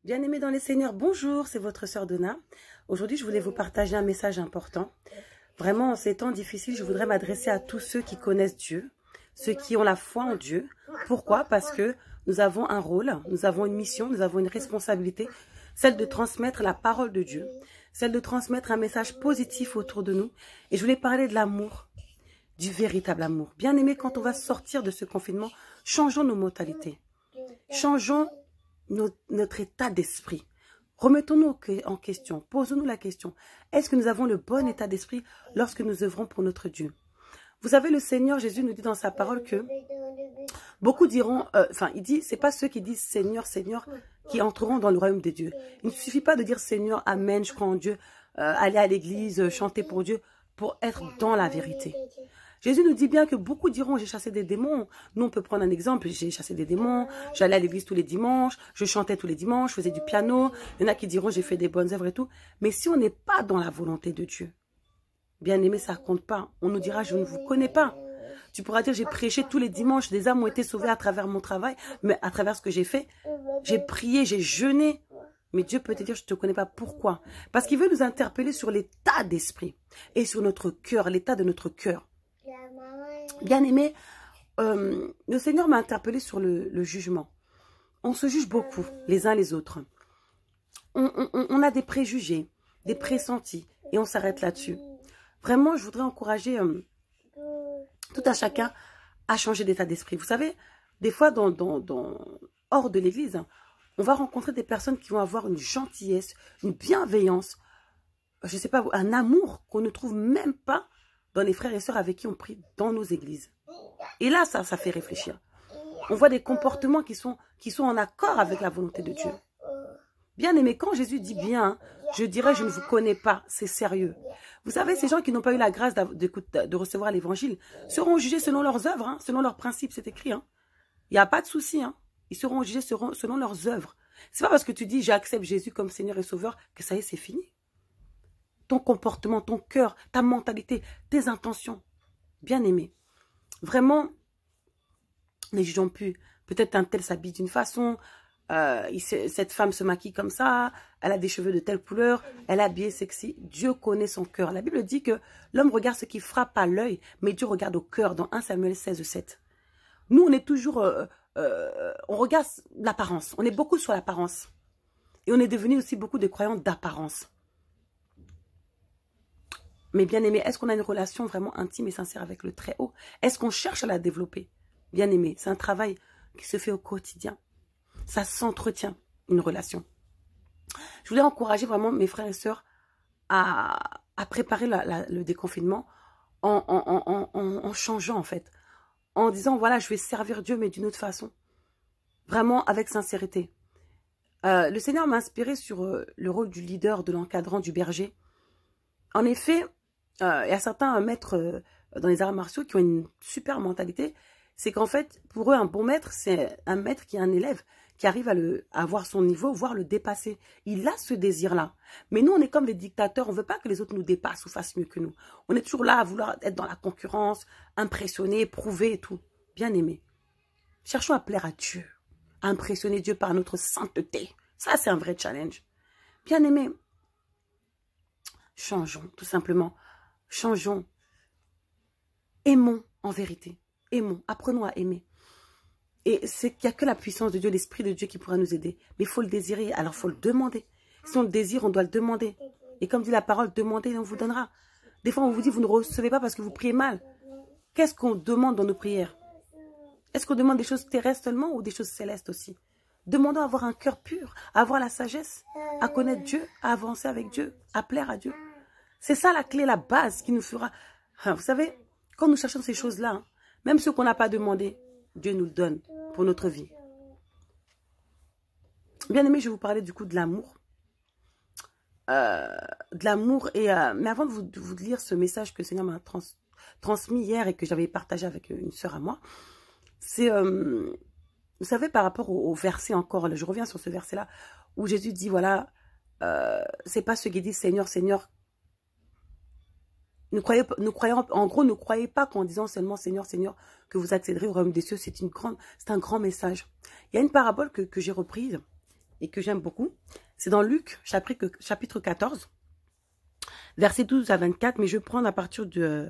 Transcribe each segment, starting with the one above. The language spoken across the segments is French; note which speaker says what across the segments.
Speaker 1: Bien-aimés dans les Seigneurs, bonjour, c'est votre sœur Donna. Aujourd'hui, je voulais vous partager un message important. Vraiment, en ces temps difficiles, je voudrais m'adresser à tous ceux qui connaissent Dieu, ceux qui ont la foi en Dieu. Pourquoi? Parce que nous avons un rôle, nous avons une mission, nous avons une responsabilité, celle de transmettre la parole de Dieu, celle de transmettre un message positif autour de nous. Et je voulais parler de l'amour, du véritable amour. Bien-aimés, quand on va sortir de ce confinement, changeons nos mentalités, changeons notre état d'esprit. Remettons-nous en question, posons-nous la question. Est-ce que nous avons le bon état d'esprit lorsque nous œuvrons pour notre Dieu? Vous savez, le Seigneur Jésus nous dit dans sa parole que beaucoup diront, il dit, c'est pas ceux qui disent Seigneur, Seigneur, qui entreront dans le royaume de Dieu. Il ne suffit pas de dire Seigneur, Amen, je crois en Dieu, aller à l'église, chanter pour Dieu, pour être dans la vérité. Jésus nous dit bien que beaucoup diront, j'ai chassé des démons. Nous, on peut prendre un exemple, j'ai chassé des démons, j'allais à l'église tous les dimanches, je chantais tous les dimanches, je faisais du piano. Il y en a qui diront, j'ai fait des bonnes œuvres et tout. Mais si on n'est pas dans la volonté de Dieu, bien aimé, ça compte pas. On nous dira, je ne vous connais pas. Tu pourras dire, j'ai prêché tous les dimanches, des âmes ont été sauvées à travers mon travail, mais à travers ce que j'ai fait. J'ai prié, j'ai jeûné. Mais Dieu peut te dire, je ne te connais pas. Pourquoi? Parce qu'il veut nous interpeller sur l'état d'esprit et sur notre cœur, l'état de notre cœur. Bien-aimé, le Seigneur m'a interpellé sur le jugement. On se juge beaucoup, les uns les autres. On a des préjugés, des pressentis, et on s'arrête là-dessus. Vraiment, je voudrais encourager tout un chacun à changer d'état d'esprit. Vous savez, des fois, hors de l'église, on va rencontrer des personnes qui vont avoir une gentillesse, une bienveillance, je ne sais pas, un amour qu'on ne trouve même pas dans les frères et sœurs avec qui on prie dans nos églises. Et là, ça fait réfléchir. On voit des comportements qui sont en accord avec la volonté de Dieu. Bien aimé, quand Jésus dit bien, je dirais, je ne vous connais pas, c'est sérieux. Vous savez, ces gens qui n'ont pas eu la grâce de recevoir l'évangile seront jugés selon leurs œuvres, selon leurs principes, c'est écrit. Il n'y a pas de souci. Ils seront jugés selon leurs œuvres. C'est pas parce que tu dis, j'accepte Jésus comme Seigneur et Sauveur, que ça y est, c'est fini. Ton comportement, ton cœur, ta mentalité, tes intentions. Bien aimé. Vraiment, ne jugeons plus. Peut-être un tel s'habille d'une façon, cette femme se maquille comme ça, elle a des cheveux de telle couleur, elle est habillée sexy. Dieu connaît son cœur. La Bible dit que l'homme regarde ce qui frappe à l'œil, mais Dieu regarde au cœur dans 1 Samuel 16:7. Nous, on est toujours, on regarde l'apparence. On est beaucoup sur l'apparence. Et on est devenu aussi beaucoup de croyants d'apparence. Mais bien aimé, est-ce qu'on a une relation vraiment intime et sincère avec le Très-Haut? Est-ce qu'on cherche à la développer? Bien aimé, c'est un travail qui se fait au quotidien. Ça s'entretient, une relation. Je voulais encourager vraiment mes frères et sœurs à préparer le déconfinement en changeant en fait. En disant, voilà, je vais servir Dieu mais d'une autre façon. Vraiment avec sincérité. Le Seigneur m'a inspiré sur le rôle du leader, de l'encadrant, du berger. En effet, il y a certains maîtres dans les arts martiaux qui ont une super mentalité. C'est qu'en fait, pour eux, un bon maître, c'est un maître qui est un élève, qui arrive à avoir son niveau, voire le dépasser. Il a ce désir-là. Mais nous, on est comme des dictateurs. On ne veut pas que les autres nous dépassent ou fassent mieux que nous. On est toujours là à vouloir être dans la concurrence, impressionner, prouver et tout. Bien aimé. Cherchons à plaire à Dieu, à impressionner Dieu par notre sainteté. Ça, c'est un vrai challenge. Bien aimé. Changeons, tout simplement. Changeons. Aimons en vérité. Aimons. Apprenons à aimer. Et c'est qu'il n'y a que la puissance de Dieu, l'Esprit de Dieu qui pourra nous aider. Mais il faut le désirer, alors il faut le demander. Si on le désire, on doit le demander. Et comme dit la parole, demandez et on vous donnera. Des fois, on vous dit, vous ne recevez pas parce que vous priez mal. Qu'est-ce qu'on demande dans nos prières? Est-ce qu'on demande des choses terrestres seulement ou des choses célestes aussi? Demandons à avoir un cœur pur, à avoir la sagesse, à connaître Dieu, à avancer avec Dieu, à plaire à Dieu. C'est ça la clé, la base qui nous fera... Vous savez, quand nous cherchons ces choses-là, même ce qu'on n'a pas demandé, Dieu nous le donne pour notre vie. Bien aimé, je vais vous parler du coup de l'amour. Mais avant de vous lire ce message que le Seigneur m'a transmis hier et que j'avais partagé avec une sœur à moi, c'est... vous savez, par rapport au verset encore, là, je reviens sur ce verset-là, où Jésus dit, voilà, c'est pas ceux qui disent Seigneur, Seigneur. Ne croyez pas qu'en disant seulement Seigneur, Seigneur, que vous accéderez au royaume des cieux. C'est un grand message. Il y a une parabole que j'ai reprise et que j'aime beaucoup. C'est dans Luc, chapitre 14, versets 12 à 24, mais je vais prendre à partir du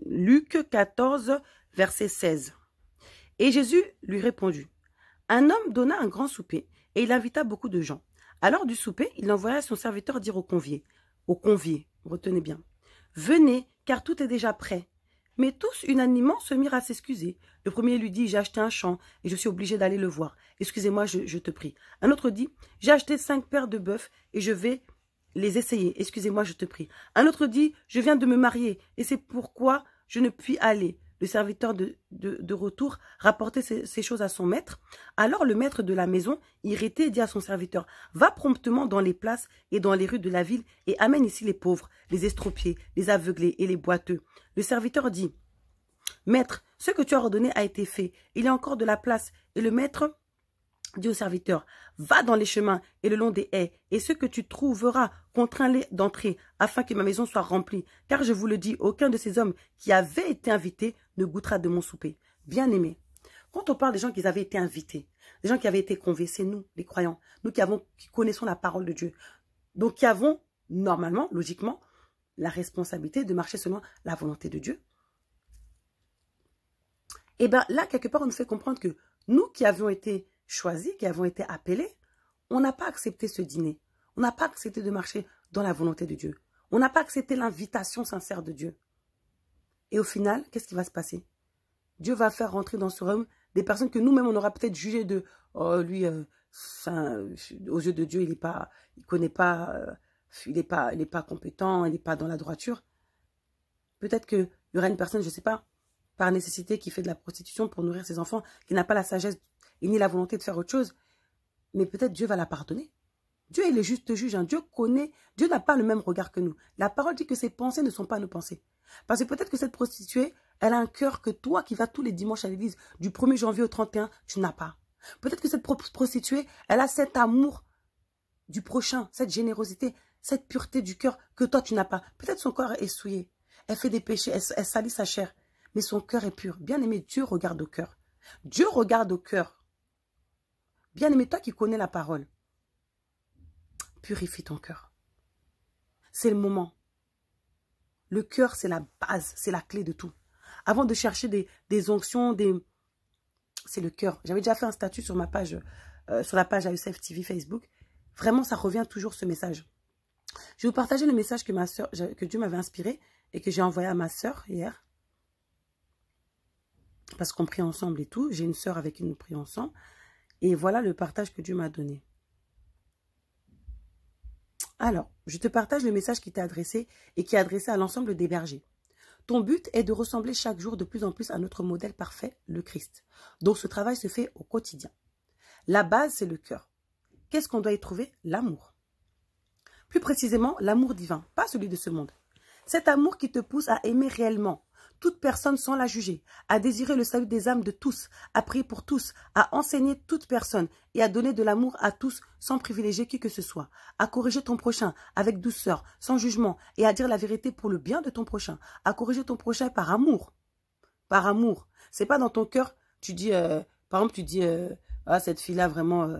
Speaker 1: Luc 14, verset 16. Et Jésus lui répondit, un homme donna un grand souper, et il invita beaucoup de gens. À l'heure du souper, il envoya son serviteur dire aux conviés, retenez bien, venez, car tout est déjà prêt. Mais tous, unanimement, se mirent à s'excuser. Le premier lui dit, j'ai acheté un champ et je suis obligé d'aller le voir. Excusez-moi, je te prie. Un autre dit, j'ai acheté 5 paires de bœufs et je vais les essayer. Excusez-moi, je te prie. Un autre dit, je viens de me marier et c'est pourquoi je ne puis aller. Le serviteur de retour rapportait ces choses à son maître. Alors le maître de la maison, irrité, dit à son serviteur, va promptement dans les places et dans les rues de la ville et amène ici les pauvres, les estropiés, les aveuglés et les boiteux. Le serviteur dit, maître, ce que tu as ordonné a été fait. Il y a encore de la place. Et le maître dit au serviteur, va dans les chemins et le long des haies, et ce que tu trouveras, contrains-les d'entrer, afin que ma maison soit remplie. Car je vous le dis, aucun de ces hommes qui avaient été invités ne goûtera de mon souper. Bien-aimés, quand on parle des gens qui avaient été invités, des gens qui avaient été conviés, c'est nous, les croyants, nous qui connaissons la parole de Dieu, donc qui avons, normalement, logiquement, la responsabilité de marcher selon la volonté de Dieu. Et bien là, quelque part, on nous fait comprendre que nous qui avions été choisis, qui avons été appelés, on n'a pas accepté ce dîner. On n'a pas accepté de marcher dans la volonté de Dieu. On n'a pas accepté l'invitation sincère de Dieu. Et au final, qu'est-ce qui va se passer? Dieu va faire rentrer dans ce royaume des personnes que nous-mêmes, on aura peut-être jugé de « Oh, lui, aux yeux de Dieu, il connaît pas, il n'est pas compétent, il n'est pas dans la droiture. » Peut-être qu'il y aura une personne, je ne sais pas, par nécessité, qui fait de la prostitution pour nourrir ses enfants, qui n'a pas la sagesse et ni la volonté de faire autre chose, mais peut-être Dieu va la pardonner. Dieu est le juste juge, hein. Dieu connaît, Dieu n'a pas le même regard que nous. La parole dit que ses pensées ne sont pas nos pensées. Parce que peut-être que cette prostituée, elle a un cœur que toi qui vas tous les dimanches à l'église, du 1er janvier au 31, tu n'as pas. Peut-être que cette prostituée, elle a cet amour du prochain, cette générosité, cette pureté du cœur que toi tu n'as pas. Peut-être son corps est souillé, elle fait des péchés, elle salit sa chair, mais son cœur est pur. Bien aimé, Dieu regarde au cœur. Dieu regarde au cœur. Bien-aimé, toi qui connais la parole, purifie ton cœur. C'est le moment. Le cœur, c'est la base, c'est la clé de tout. Avant de chercher des onctions, c'est le cœur. J'avais déjà fait un statut sur ma page, sur la page AECF TV Facebook. Vraiment, ça revient toujours ce message. Je vais vous partager le message que Dieu m'avait inspiré et que j'ai envoyé à ma sœur hier. Parce qu'on prie ensemble et tout. J'ai une sœur avec qui nous prions ensemble. Et voilà le partage que Dieu m'a donné. Alors, je te partage le message qui t'est adressé et qui est adressé à l'ensemble des bergers. Ton but est de ressembler chaque jour de plus en plus à notre modèle parfait, le Christ. Donc ce travail se fait au quotidien. La base, c'est le cœur. Qu'est-ce qu'on doit y trouver? L'amour. Plus précisément, l'amour divin, pas celui de ce monde. Cet amour qui te pousse à aimer réellement toute personne sans la juger, à désirer le salut des âmes de tous, à prier pour tous, à enseigner toute personne et à donner de l'amour à tous sans privilégier qui que ce soit, à corriger ton prochain avec douceur, sans jugement et à dire la vérité pour le bien de ton prochain, à corriger ton prochain par amour. Par amour. C'est pas dans ton cœur, tu dis, par exemple, tu dis, ah, cette fille-là, vraiment,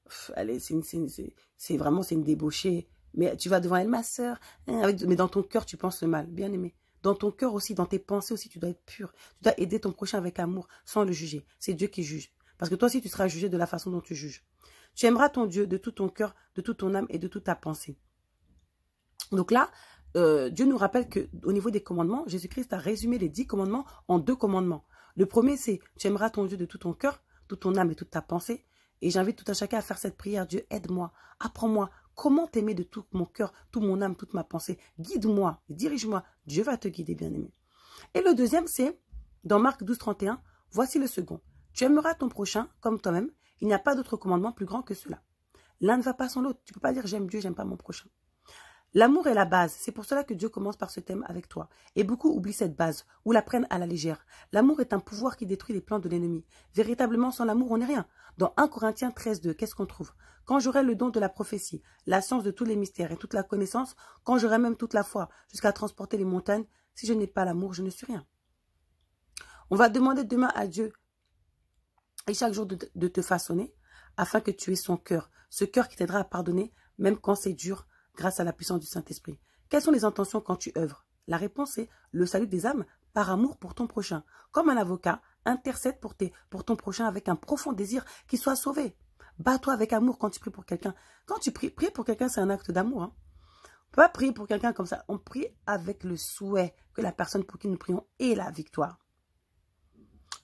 Speaker 1: c'est vraiment une débauchée. Mais tu vas devant elle, ma sœur, mais dans ton cœur, tu penses le mal, bien aimé. Dans ton cœur aussi, dans tes pensées aussi, tu dois être pur. Tu dois aider ton prochain avec amour, sans le juger. C'est Dieu qui juge. Parce que toi aussi, tu seras jugé de la façon dont tu juges. Tu aimeras ton Dieu de tout ton cœur, de toute ton âme et de toute ta pensée. Donc là, Dieu nous rappelle qu'au niveau des commandements, Jésus-Christ a résumé les 10 commandements en 2 commandements. Le premier, c'est tu aimeras ton Dieu de tout ton cœur, toute ton âme et toute ta pensée. Et j'invite tout un chacun à faire cette prière. Dieu, aide-moi, apprends-moi. Comment t'aimer de tout mon cœur, toute mon âme, toute ma pensée? Guide-moi, dirige-moi. Dieu va te guider, bien-aimé. Et le deuxième, c'est, dans Marc 12, 31, voici le second. Tu aimeras ton prochain comme toi-même. Il n'y a pas d'autre commandement plus grand que cela. L'un ne va pas sans l'autre. Tu ne peux pas dire j'aime Dieu, j'aime pas mon prochain. L'amour est la base. C'est pour cela que Dieu commence par ce thème avec toi. Et beaucoup oublient cette base ou la prennent à la légère. L'amour est un pouvoir qui détruit les plans de l'ennemi. Véritablement, sans l'amour, on n'est rien. Dans 1 Corinthiens 13, 2, qu'est-ce qu'on trouve? Quand j'aurai le don de la prophétie, la science de tous les mystères et toute la connaissance, quand j'aurai même toute la foi jusqu'à transporter les montagnes, si je n'ai pas l'amour, je ne suis rien. On va demander demain à Dieu et chaque jour de te façonner afin que tu aies son cœur. Ce cœur qui t'aidera à pardonner même quand c'est dur grâce à la puissance du Saint-Esprit. Quelles sont les intentions quand tu œuvres? La réponse est le salut des âmes par amour pour ton prochain. Comme un avocat intercède pour ton prochain avec un profond désir qu'il soit sauvé. Bats-toi avec amour quand tu pries pour quelqu'un. Quand tu pries, prier pour quelqu'un, c'est un acte d'amour. Hein. On ne peut pas prier pour quelqu'un comme ça. On prie avec le souhait que la personne pour qui nous prions ait la victoire.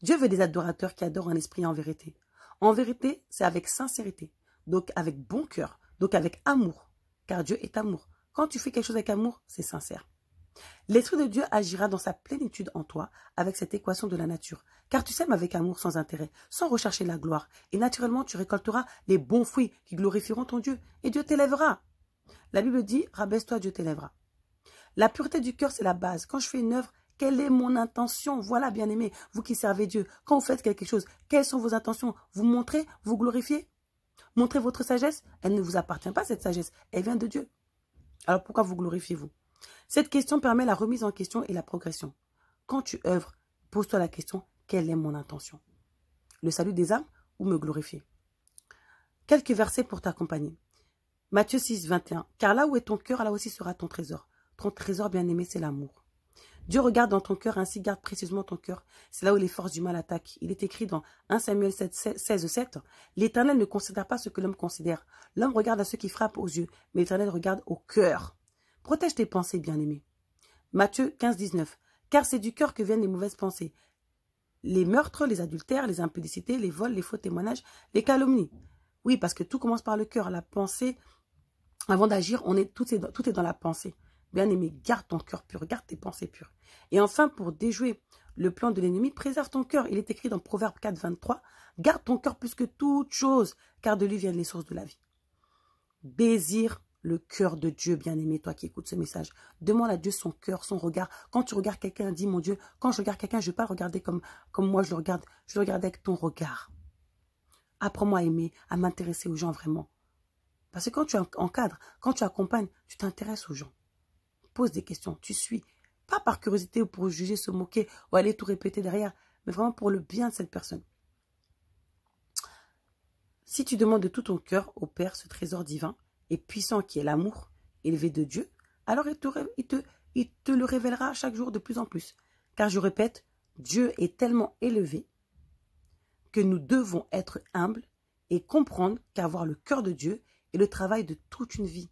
Speaker 1: Dieu veut des adorateurs qui adorent en esprit et en vérité. En vérité, c'est avec sincérité, donc avec bon cœur, donc avec amour, car Dieu est amour. Quand tu fais quelque chose avec amour, c'est sincère. L'Esprit de Dieu agira dans sa plénitude en toi avec cette équation de la nature, car tu sèmes avec amour sans intérêt, sans rechercher la gloire, et naturellement tu récolteras les bons fruits qui glorifieront ton Dieu, et Dieu t'élèvera. La Bible dit, rabaisse-toi, Dieu t'élèvera. La pureté du cœur, c'est la base. Quand je fais une œuvre, quelle est mon intention? Voilà, bien-aimés, vous qui servez Dieu, quand vous faites quelque chose, quelles sont vos intentions? Vous montrez, vous glorifiez? Montrez votre sagesse? Elle ne vous appartient pas, cette sagesse, elle vient de Dieu. Alors pourquoi vous glorifiez-vous? Cette question permet la remise en question et la progression. Quand tu œuvres, pose-toi la question, quelle est mon intention? Le salut des âmes ou me glorifier? Quelques versets pour t'accompagner. Matthieu 6, 21. Car là où est ton cœur, là aussi sera ton trésor. Ton trésor bien-aimé, c'est l'amour. Dieu regarde dans ton cœur, ainsi garde précieusement ton cœur. C'est là où les forces du mal attaquent. Il est écrit dans 1 Samuel 16, 7. L'Éternel ne considère pas ce que l'homme considère. L'homme regarde à ceux qui frappent aux yeux, mais l'Éternel regarde au cœur. Protège tes pensées, bien-aimé. Matthieu 15, 19. Car c'est du cœur que viennent les mauvaises pensées. Les meurtres, les adultères, les impudicités, les vols, les faux témoignages, les calomnies. Oui, parce que tout commence par le cœur. La pensée, avant d'agir, tout est dans la pensée. Bien-aimé, garde ton cœur pur, garde tes pensées pures. Et enfin, pour déjouer le plan de l'ennemi, préserve ton cœur. Il est écrit dans Proverbe 4, 23. Garde ton cœur plus que toute chose, car de lui viennent les sources de la vie. Désire le cœur de Dieu, bien-aimé, toi qui écoutes ce message. Demande à Dieu son cœur, son regard. Quand tu regardes quelqu'un, dis, mon Dieu, quand je regarde quelqu'un, je ne vais pas le regarder comme moi je le regarde. Je le regarde avec ton regard. Apprends-moi à aimer, à m'intéresser aux gens vraiment. Parce que quand tu encadres, quand tu accompagnes, tu t'intéresses aux gens. Pose des questions, tu suis. Pas par curiosité ou pour juger, se moquer ou aller tout répéter derrière, mais vraiment pour le bien de cette personne. Si tu demandes de tout ton cœur au Père ce trésor divin et puissant qui est l'amour élevé de Dieu, alors il te le révélera chaque jour de plus en plus. Car je répète, Dieu est tellement élevé que nous devons être humbles et comprendre qu'avoir le cœur de Dieu est le travail de toute une vie.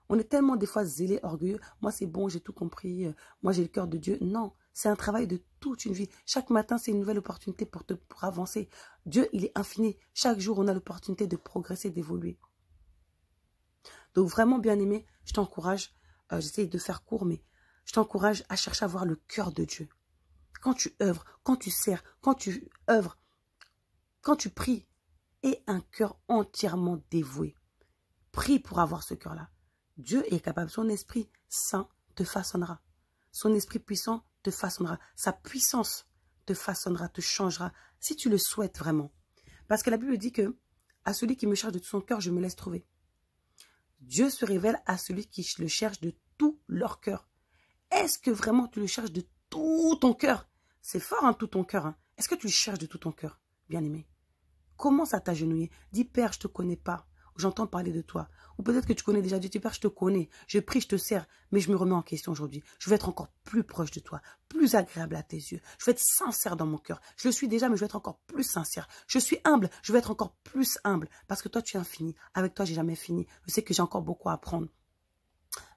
Speaker 1: On est tellement des fois zélés, orgueilleux. Moi, c'est bon, j'ai tout compris. Moi, j'ai le cœur de Dieu. Non, c'est un travail de toute une vie. Chaque matin, c'est une nouvelle opportunité pour avancer. Dieu, il est infini. Chaque jour, on a l'opportunité de progresser, d'évoluer. Donc, vraiment, bien-aimé, je t'encourage. J'essaie de faire court, mais je t'encourage à chercher à avoir le cœur de Dieu. Quand tu œuvres, quand tu sers, quand tu œuvres, quand tu pries, aie un cœur entièrement dévoué. Prie pour avoir ce cœur-là. Dieu est capable, son esprit saint te façonnera. Son esprit puissant te façonnera. Sa puissance te façonnera, te changera, si tu le souhaites vraiment. Parce que la Bible dit que à celui qui me cherche de tout son cœur, je me laisse trouver. Dieu se révèle à celui qui le cherche de tout leur cœur. Est-ce que vraiment tu le cherches de tout ton cœur? C'est fort, hein, tout ton cœur. Hein. Est-ce que tu le cherches de tout ton cœur, bien-aimé? Commence à t'agenouiller. Dis, Père, je ne te connais pas. J'entends parler de toi. Ou peut-être que tu connais déjà Dieu. Père, je te connais. Je prie, je te sers. Mais je me remets en question aujourd'hui. Je veux être encore plus proche de toi. Plus agréable à tes yeux. Je veux être sincère dans mon cœur. Je le suis déjà, mais je veux être encore plus sincère. Je suis humble. Je veux être encore plus humble. Parce que toi, tu es infini. Avec toi, j'ai jamais fini. Je sais que j'ai encore beaucoup à apprendre.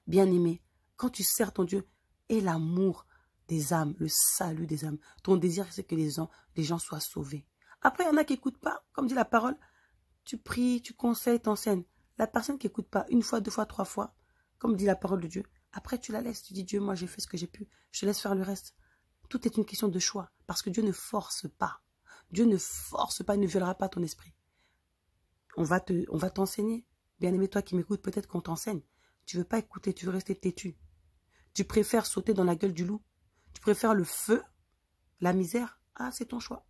Speaker 1: Bien-aimé, quand tu sers ton Dieu, et l'amour des âmes, le salut des âmes. Ton désir, c'est que les gens soient sauvés. Après, il y en a qui n'écoutent pas. Comme dit la parole, tu pries, tu conseilles, t'enseignes. La personne qui n'écoute pas une fois, deux fois, trois fois, comme dit la parole de Dieu, après tu la laisses. Tu dis, Dieu, moi j'ai fait ce que j'ai pu. Je te laisse faire le reste. Tout est une question de choix. Parce que Dieu ne force pas. Dieu ne force pas, il ne violera pas ton esprit. On va t'enseigner. Bien-aimé, toi qui m'écoutes, peut-être qu'on t'enseigne. Tu ne veux pas écouter, tu veux rester têtu. Tu préfères sauter dans la gueule du loup. Tu préfères le feu, la misère. Ah, c'est ton choix.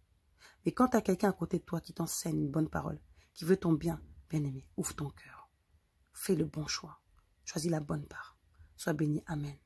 Speaker 1: Mais quand tu as quelqu'un à côté de toi qui t'enseigne une bonne parole, qui veut ton bien, bien-aimé, ouvre ton cœur. Fais le bon choix. Choisis la bonne part. Sois béni. Amen.